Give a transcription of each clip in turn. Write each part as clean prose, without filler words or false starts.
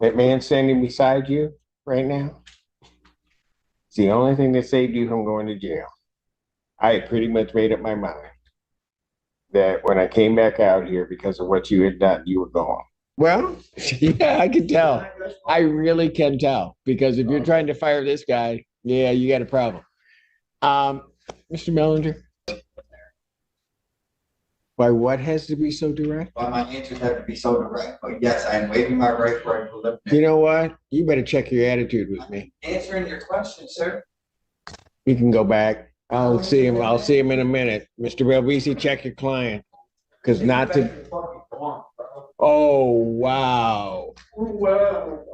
That man standing beside you right now, it's the only thing that saved you from going to jail. I had pretty much made up my mind that when I came back out here because of what you had done, you were gone. Well, yeah, I can tell. I really can tell because if you're trying to fire this guy, yeah, you got a problem. Mr. Mellinger, why what has to be so direct? Why my answers have to be so direct, but yes, I am waiving my right for a preliminary. You know what? You better check your attitude with me. Answering your question, sir. You can go back. I'll see him. I'll see him in a minute. Mr. Belvisi, check your client. Because not to. Oh, wow.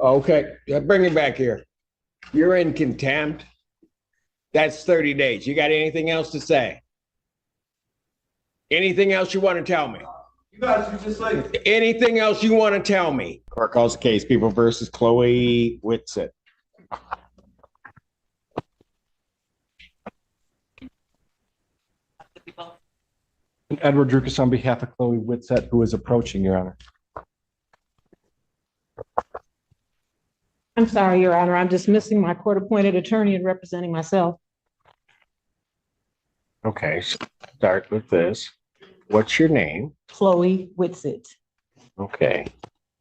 Okay, bring him back here. You're in contempt. That's 30 days. You got anything else to say? Anything else you want to tell me? You guys are just like. Anything else you want to tell me? Court calls the case, People versus Chloe Whitsett. And Edward Drukas on behalf of Chloe Whitsett, who is approaching, Your Honor. I'm sorry, Your Honor. I'm dismissing my court-appointed attorney and representing myself. Okay, start with this. What's your name? Chloe Whitsett. Okay.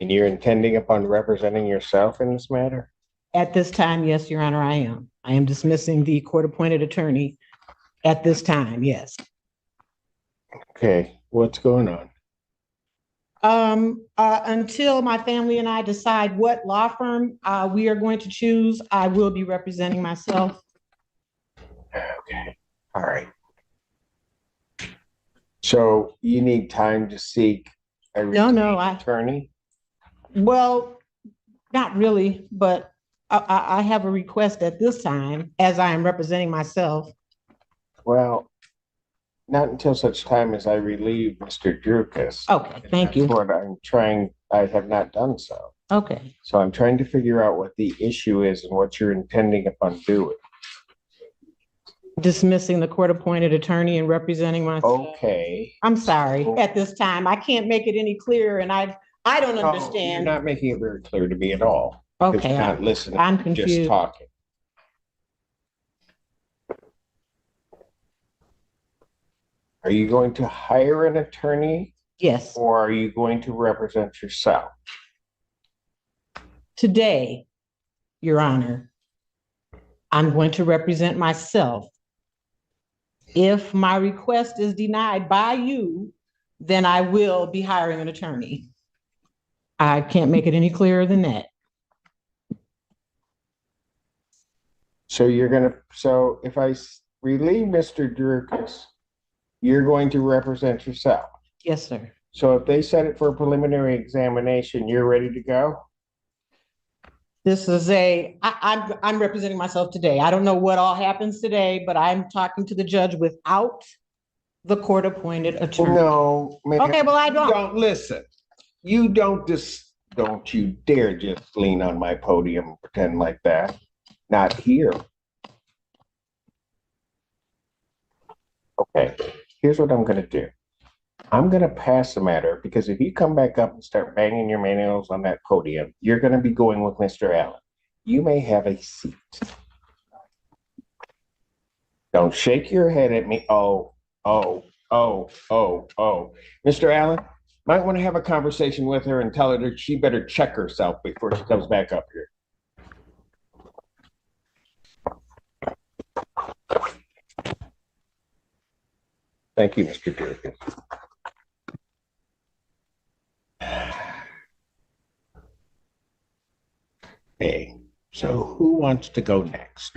And you're intending upon representing yourself in this matter? At this time, yes, Your Honor, I am. I am dismissing the court-appointed attorney at this time, yes. Okay, what's going on? Until my family and I decide what law firm we are going to choose, I will be representing myself. Okay, all right. So you need time to seek a attorney? Well, not really, but I have a request at this time as I am representing myself. Well, not until such time as I relieve Mr. Drukas. Okay, thank you. What I'm trying, I have not done so. Okay. So I'm trying to figure out what the issue is and what you're intending upon doing. Dismissing the court-appointed attorney and representing myself. Okay. I'm sorry. At this time, I can't make it any clearer, and I don't understand. You're not making it very clear to me at all. Okay. You're not listening. I'm confused. Just talking. Are you going to hire an attorney? Yes. Or are you going to represent yourself? Today, Your Honor, I'm going to represent myself. If my request is denied by you, then I will be hiring an attorney. I can't make it any clearer than that. So so if I relieve Mr. Drukas, you're going to represent yourself? Yes, sir. So if they set it for a preliminary examination, you're ready to go? This is I'm representing myself today. I don't know what all happens today, but I'm talking to the judge without the court-appointed attorney. No. Okay, well, I don't. Don't listen. You don't you dare just lean on my podium and pretend like that. Not here. Okay, here's what I'm gonna do. I'm gonna pass the matter because if you come back up and start banging your nails on that podium, you're gonna be going with Mr. Allen. You may have a seat. Don't shake your head at me. Oh. Mr. Allen, might want to have a conversation with her and tell her that she better check herself before she comes back up here. Thank you, Mr. Durkin. Hey, so who wants to go next?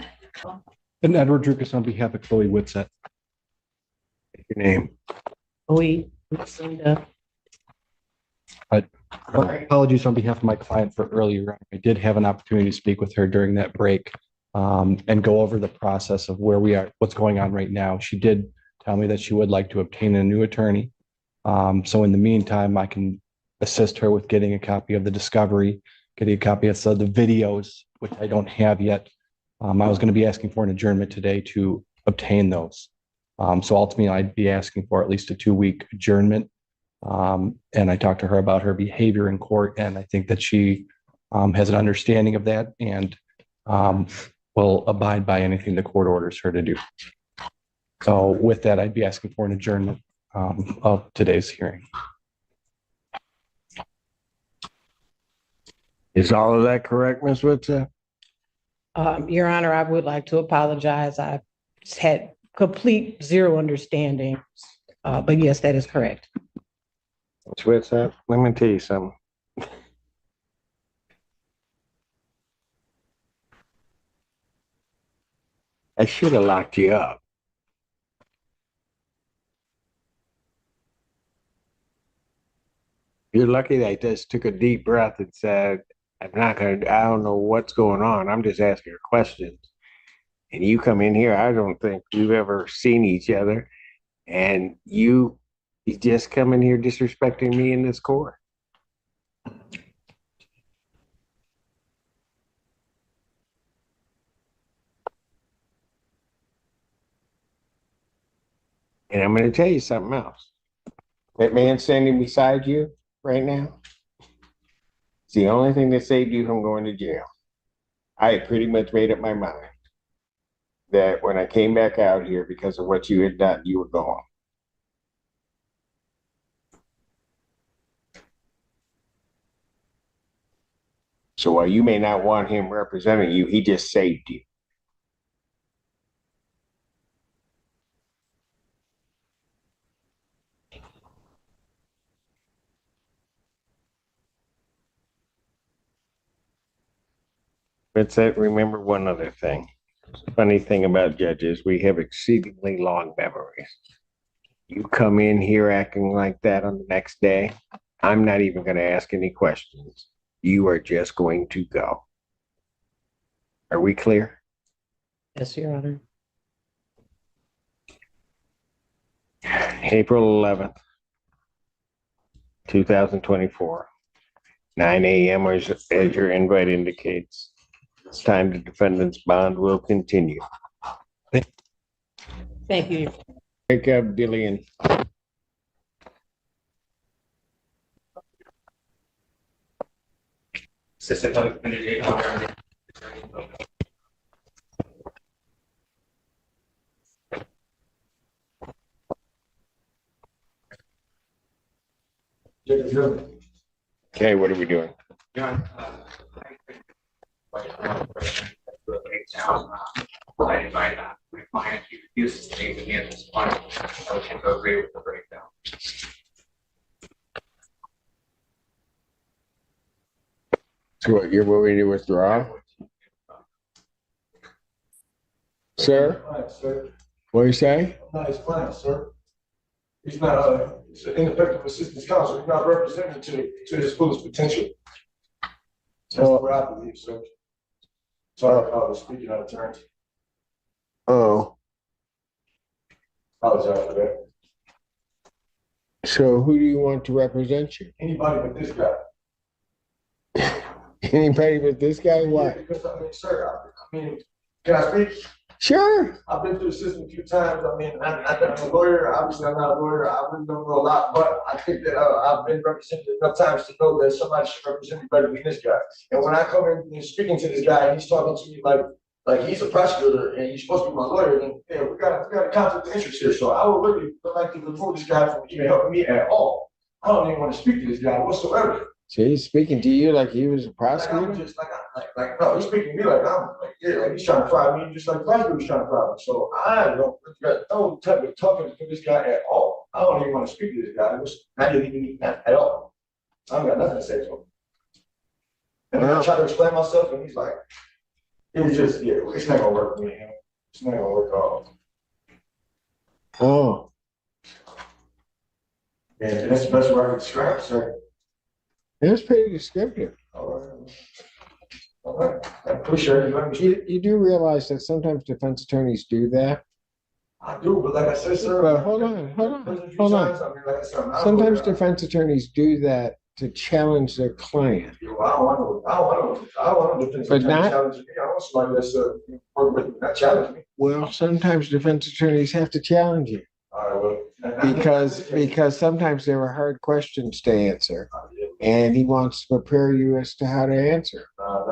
And Edward Drukas on behalf of Chloe Whitsett. Your name? Lucinda. Apologies on behalf of my client for earlier. I did have an opportunity to speak with her during that break and go over the process of where we are, what's going on right now. She did tell me that she would like to obtain a new attorney. So in the meantime, I can assist her with getting a copy of the discovery, getting a copy of the videos, which I don't have yet. I was going to be asking for an adjournment today to obtain those. So ultimately, I'd be asking for at least a 2-week adjournment. And I talked to her about her behavior in court, and I think that she has an understanding of that and will abide by anything the court orders her to do. So with that, I'd be asking for an adjournment of today's hearing. Is all of that correct, Ms. Whitson? Your Honor, I would like to apologize. I had complete zero understanding. But yes, that is correct. Ms. Whitson, let me tell you something. I should have locked you up. You're lucky that I just took a deep breath and said, I don't know what's going on. I'm just asking her questions. And you come in here, I don't think we've ever seen each other. And you just come in here disrespecting me in this court. And I'm going to tell you something else. That man standing beside you right now, it's the only thing that saved you from going to jail. I had pretty much made up my mind that when I came back out here because of what you had done, you were gone. So while you may not want him representing you, he just saved you. Vincent, remember one other thing. Funny thing about judges, we have exceedingly long memories. You come in here acting like that on the next day, I'm not even going to ask any questions. You are just going to go. Are we clear? Yes, Your Honor. April 11th, 2024, 9 a.m. as your invite indicates. It's time the defendant's bond will continue. Thank you. Pick up Dillian. Assistant Public Defender Jay Conrad. Okay, what are we doing? Provided by my client, he refuses to take the hands on it. I would tend to agree with the breakdown. So what, you're willing to withdraw? Sir, Sir, what do you say? not his client, sir. He's not, he's an ineffective assistance counsel. He's not representing to his fullest potential. That's what I believe, sir. Sorry if I was speaking out of turn. Oh, Apologize for that. so who do you want to represent you? Anybody but this guy. Anybody but this guy? Why? Because, I mean, sir, I mean, can I speak? Sure. I've been through the system a few times. I mean, I'm a lawyer. Obviously, I'm not a lawyer. I really don't know a lot, but I think that I've been represented enough times to know that somebody should represent me better than this guy. And when I come in and speaking to this guy, and he's talking to me like he's a prosecutor and he's supposed to be my lawyer, then yeah, we got a conflict of interest here. So I would really like to remove this guy from even helping me at all. I don't even want to speak to this guy whatsoever. So he's speaking to you like he was a Like prosecutor? I'm just no, he's speaking to me like I'm like, yeah, like he's trying to fire me just like the prosecutor was trying to fire me. So I don't got no type of talking to this guy at all. I don't even want to speak to this guy. It was not even at all. I don't got nothing to say to him. And I try to explain myself, and he's like, it's just, yeah, it's not gonna work for me. It's not gonna work at all. Oh, And that's the best way I can describe it, sir. that's pretty descriptive. All right. All right. I appreciate it. Let me. You do realize that sometimes defense attorneys do that? I do, but like I said, sir. But hold on. I mean, like I said, I'm not a Sometimes lawyer. defense attorneys do that to challenge their client. I don't want to defend But somebody not- challenging me. I want somebody that's work with me, not challenge me. Well, sometimes defense attorneys have to challenge you All right, well. because sometimes there are hard questions to answer. and he wants to prepare you as to how to answer.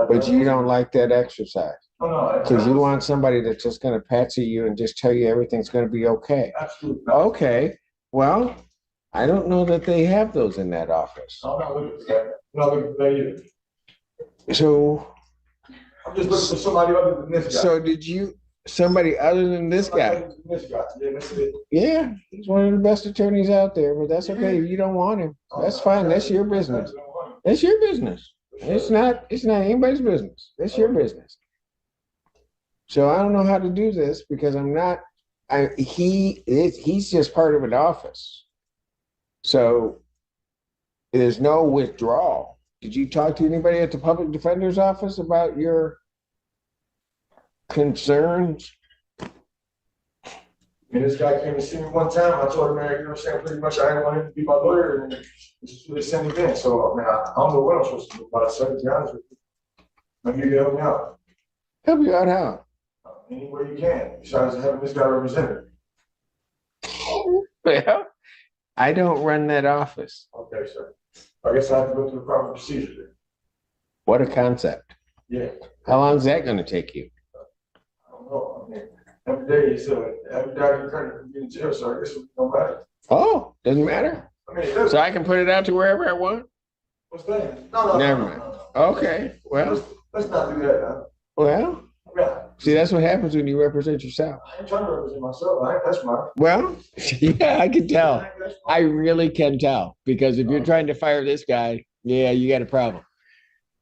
But you don't like that exercise because you want somebody that's just going to patsy you and just tell you everything's going to be okay. Absolutely. Okay, well, I don't know that they have those in that office. I'm not looking for that. I'm not looking for that either. So, I'm just looking for somebody other than this guy. so did you, somebody other than this guy? This guy, yeah, that's it. Yeah, he's one of the best attorneys out there, but that's okay. If you don't want him, that's fine. That's your business. That's your business. It's not anybody's business. That's your business. So I don't know how to do this because he's just part of an office. So there's no withdrawal. Did you talk to anybody at the public defender's office about your concerns? And this guy came to see me one time. I told him, man, you know what I'm saying? Pretty much I didn't want him to be my lawyer, and this is what they sent me in. So, man, I don't know what I'm supposed to do about it, sir, to be honest with you. Maybe you can help me out. Help you out how? Any way you can, besides having this guy represented. Well, I don't run that office. Okay, sir. I guess I have to go through the proper procedure then. What a concept. Yeah. How long is that going to take you? I don't know. I mean, every day is, every day I can kind of in jail, so I guess it don't matter. Oh, doesn't matter. I mean, it does. So I can put it out to wherever I want? What's that? No. Never mind. Okay, well, Let's not do that now. well, Yeah. see, that's what happens when you represent yourself. I ain't trying to represent myself. I ain't that's mine. Well, yeah, I can tell. I really can tell because if you're trying to fire this guy, yeah, you got a problem.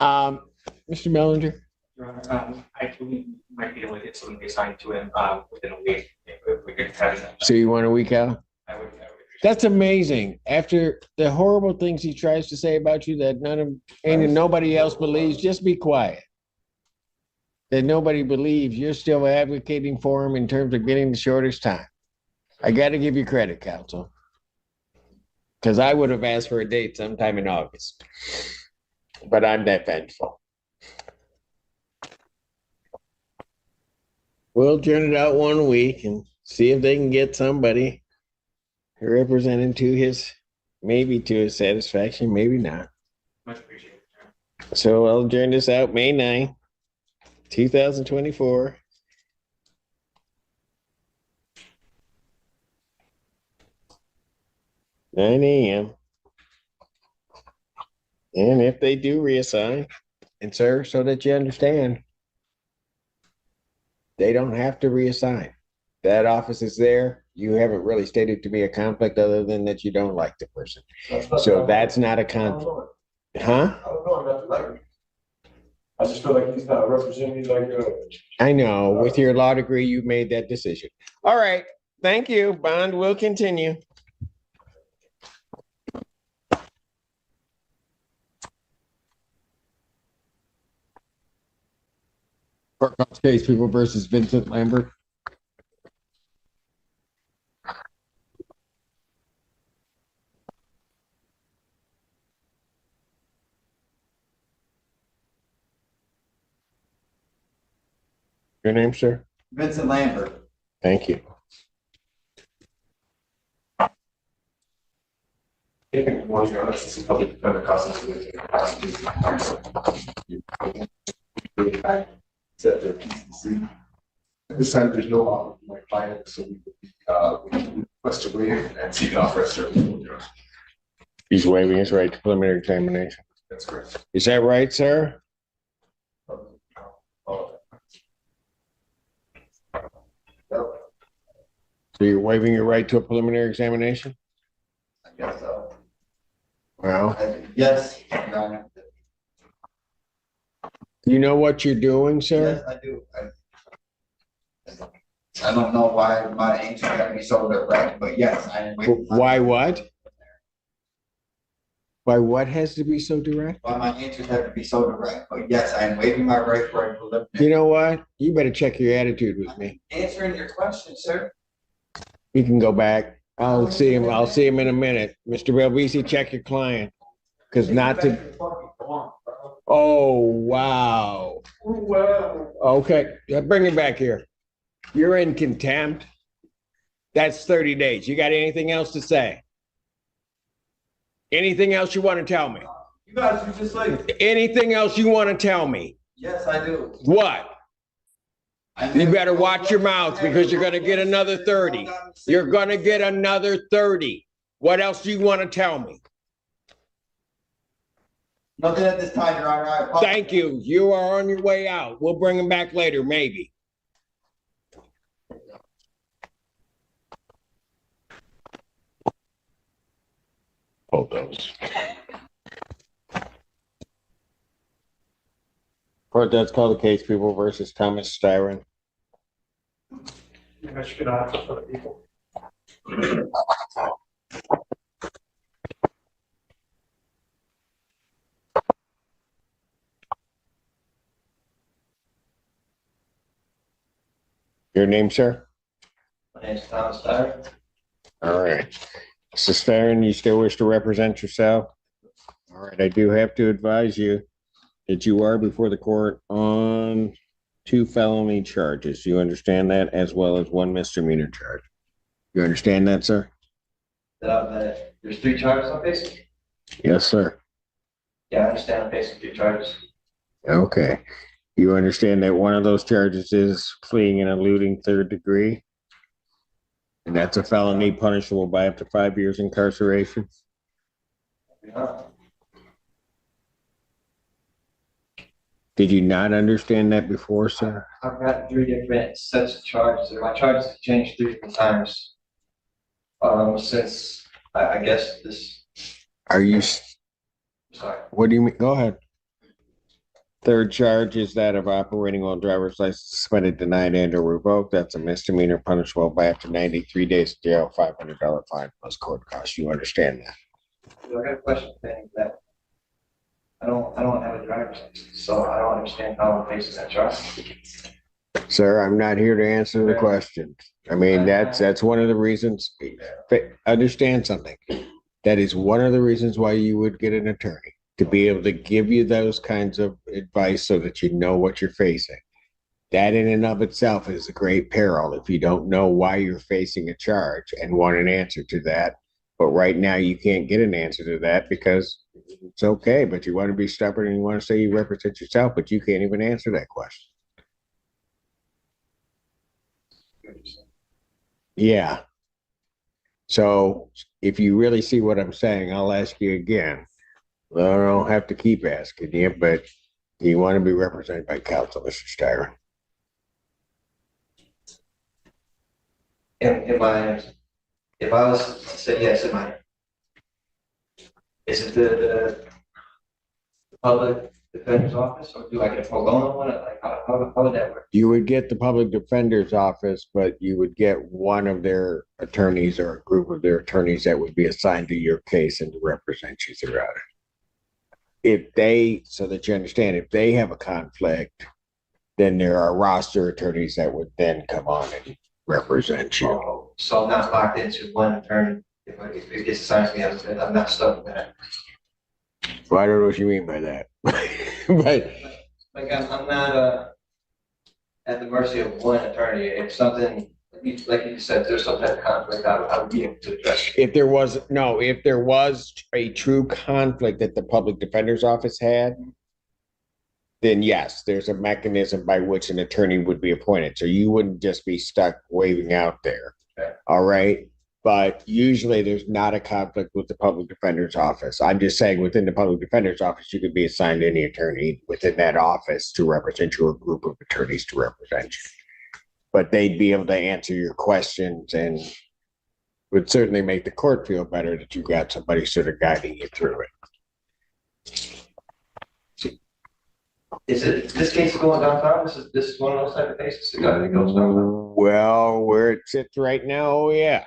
Mr. Mellinger? I believe we might be able to get something assigned to him within a week if we could have it. So you want a week out? I would That's amazing. After the horrible things he tries to say about you that nobody else believes, just be quiet. That nobody believes, you're still advocating for him in terms of getting the shortest time. I got to give you credit, counsel. Because I would have asked for a date sometime in August. But I'm that vengeful. We'll turn it out 1 week and see if they can get somebody representing maybe to his satisfaction, maybe not. much appreciate it. So I'll adjourn this out May 9th, 2024. (9 a.m.) And if they do reassign, and sir, so that you understand, they don't have to reassign. That office is there. You haven't really stated to me a conflict other than that you don't like the person. So that's not a conflict. Huh? I don't know enough to like him. I just feel like he's not representing me like I know. With your law degree, you made that decision. All right. Thank you. Bond will continue. Courthouse case, People versus Vincent Lambert. Your name, sir? Vincent Lambert. Thank you. This time there's no offer for my client, so we request a waiver and seek an offer of service. He's waiving his right to preliminary examination. That's correct. Is that right, sir? So you're waiving your right to a preliminary examination? I guess so. Well, Yes, Your Honor. you know what you're doing, sir? Yes, I do. I don't know why my answer got to be so direct, but yes, I am. Why what? Why what has to be so direct? Why my answers have to be so direct, but yes, I am waiving my right for a preliminary. You know what? You better check your attitude with me. Answering your question, sir. You can go back. I'll see him in a minute. Mr. Belvisi, check your client. Because not to. Oh, wow. Okay, bring him back here. You're in contempt. That's 30 days. You got anything else to say? Anything else you want to tell me? You guys, you just like, Anything else you want to tell me? yes, I do. What? You better watch your mouth because you're gonna get another 30. You're gonna get another 30. What else do you want to tell me? Nothing at this time, Your Honor. I apologize. Thank you. You are on your way out. We'll bring him back later, maybe. Hold those. Court does call the case People versus Thomas Styron. Your name, sir? My name's Thomas Dyer. All right. Mr. Styron, you still wish to represent yourself? All right, I do have to advise you that you are before the court on 2 felony charges. You understand that, as well as 1 misdemeanor charge. You understand that, sir? There's 3 charges I'm facing? Yes, sir. Yeah, I understand I'm facing 3 charges. Okay. You understand that one of those charges is fleeing and eluding 3rd degree? And that's a felony punishable by up to 5 years incarceration? Yeah. Did you not understand that before, sir? I've got 3 different sets of charges, and my charges have changed 3 different times. Since I guess this. Are you, Sorry. what do you mean? Go ahead. 3rd charge is that of operating while driver's license suspended, denied, and or revoked. That's a misdemeanor punishable by up to 93 days in jail, $500 fine plus court costs. You understand that? I got a question saying that I don't have a driver's license, so I don't understand how I'm facing that charge. Sir, I'm not here to answer the question. I mean, that's one of the reasons. Understand something. That is one of the reasons why you would get an attorney, to be able to give you those kinds of advice so that you know what you're facing. That in and of itself is a great peril if you don't know why you're facing a charge and want an answer to that. But right now you can't get an answer to that because it's okay, but you want to be stubborn and you want to say you represent yourself, but you can't even answer that question. Yeah. So if you really see what I'm saying, I'll ask you again. Well, I don't have to keep asking you, but you want to be represented by counsel, Mr. Styron. If I was to say yes, is it the public defender's office, or do I get a pro bono one? Like, how would that work? You would get the public defender's office, but you would get one of their attorneys or a group of their attorneys that would be assigned to your case and to represent you throughout it. If they, so that you understand, if they have a conflict, then there are roster attorneys that would then come on and represent you. Oh, so I'm not locked into one attorney. If it gets assigned to me, I'm not stuck with that. Well, I don't know what you mean by that. But Like I'm not at the mercy of one attorney. If something, like you said, there's some type of conflict, I would be able to address it. if there was a true conflict that the public defender's office had, then yes, there's a mechanism by which an attorney would be appointed. So you wouldn't just be stuck waving out there. Okay. All right. But usually there's not a conflict with the public defender's office. I'm just saying within the public defender's office, you could be assigned any attorney within that office to represent you, or a group of attorneys to represent you. But they'd be able to answer your questions and would certainly make the court feel better that you got somebody sort of guiding you through it. Is this case going downtown? This is one of those type of cases that goes downtown? Well, where it sits right now, oh yeah.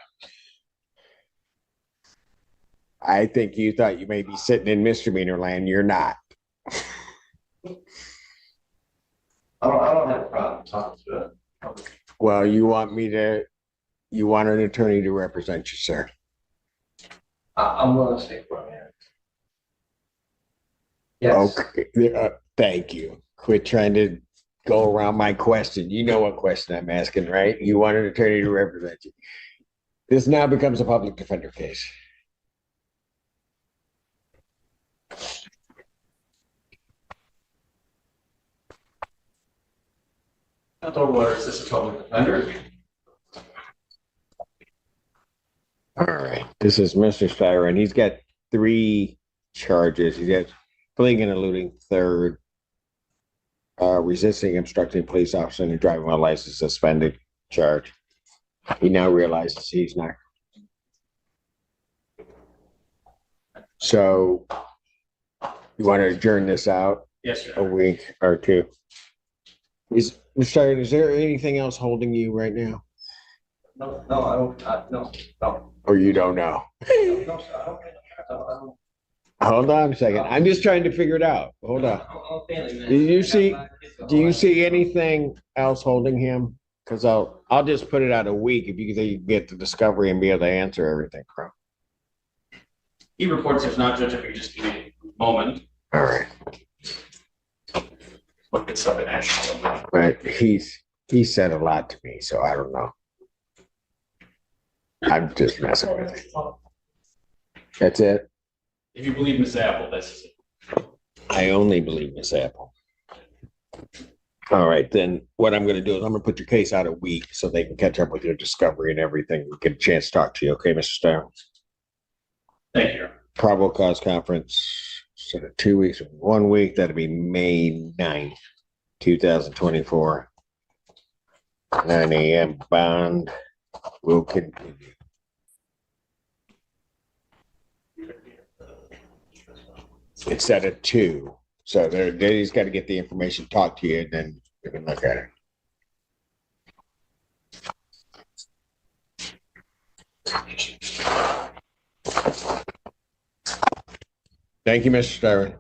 I think you thought you may be sitting in misdemeanor land. You're not. I don't have a problem talking to it. Well, you want an attorney to represent you, sir. I'm willing to stay for a minute. Yes. Okay. Thank you. Quit trying to go around my question. You know what question I'm asking, right? You want an attorney to represent you. This now becomes a public defender case. Or is this a public defender? All right, this is Mr. Spire, and he's got 3 charges. He's got fleeing and eluding third, resisting, obstructing police officer, and driving while license suspended charge. He now realizes he's not. So you want to adjourn this out Yes, a sir. week or 2? Mr. Spire, is there anything else holding you right now? No, I don't, no. Or you don't know? No, sir, I don't. Hold on a second. I'm just trying to figure it out. Hold on. Do you see anything else holding him? Because I'll just put it out a week if you can get the discovery and be able to answer everything from. He reports if not, Judge, if we just give me a moment. All right. Look at something actually. But he said a lot to me, so I don't know. I'm just messing with you. That's it. If you believe Miss Apple, that's it. I only believe Miss Apple. All right, then what I'm going to do is I'm going to put your case out a week so they can catch up with your discovery and everything. We get a chance to talk to you. Okay, Mr. Stone? Thank you. Probable cause conference, so 2 weeks, 1 week, that'll be May 9th, 2024. 9 a.m. bond will continue. It's at a 2. So he's got to get the information, talk to you, and then you can look at it. Thank you, Mr. Styron.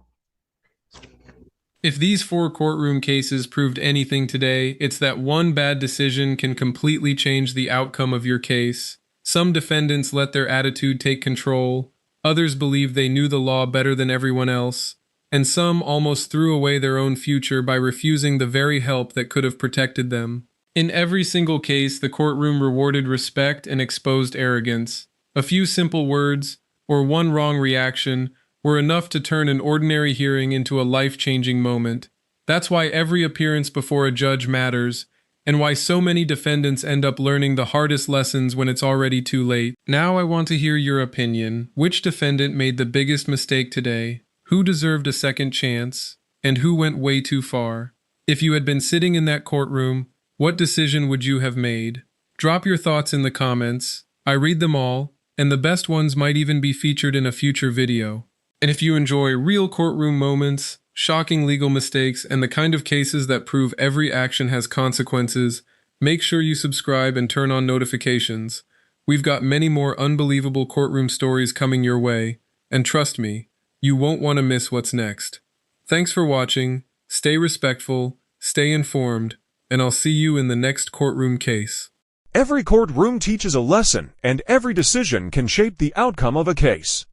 If these 4 courtroom cases proved anything today, it's that one bad decision can completely change the outcome of your case. Some defendants let their attitude take control, others believe they knew the law better than everyone else, and some almost threw away their own future by refusing the very help that could have protected them. In every single case, the courtroom rewarded respect and exposed arrogance. A few simple words, or one wrong reaction, were enough to turn an ordinary hearing into a life-changing moment. That's why every appearance before a judge matters, and why so many defendants end up learning the hardest lessons when it's already too late. Now I want to hear your opinion. Which defendant made the biggest mistake today? Who deserved a second chance? And who went way too far? If you had been sitting in that courtroom, what decision would you have made? Drop your thoughts in the comments. I read them all, and the best ones might even be featured in a future video. And if you enjoy real courtroom moments, shocking legal mistakes, and the kind of cases that prove every action has consequences, make sure you subscribe and turn on notifications. We've got many more unbelievable courtroom stories coming your way, and trust me, you won't want to miss what's next. Thanks for watching, stay respectful, stay informed, and I'll see you in the next courtroom case. Every courtroom teaches a lesson, and every decision can shape the outcome of a case.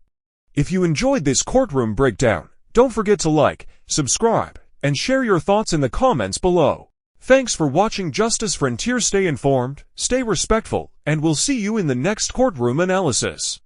If you enjoyed this courtroom breakdown, don't forget to like, subscribe, and share your thoughts in the comments below. Thanks for watching Justice Frontier. Stay informed, stay respectful, and we'll see you in the next courtroom analysis.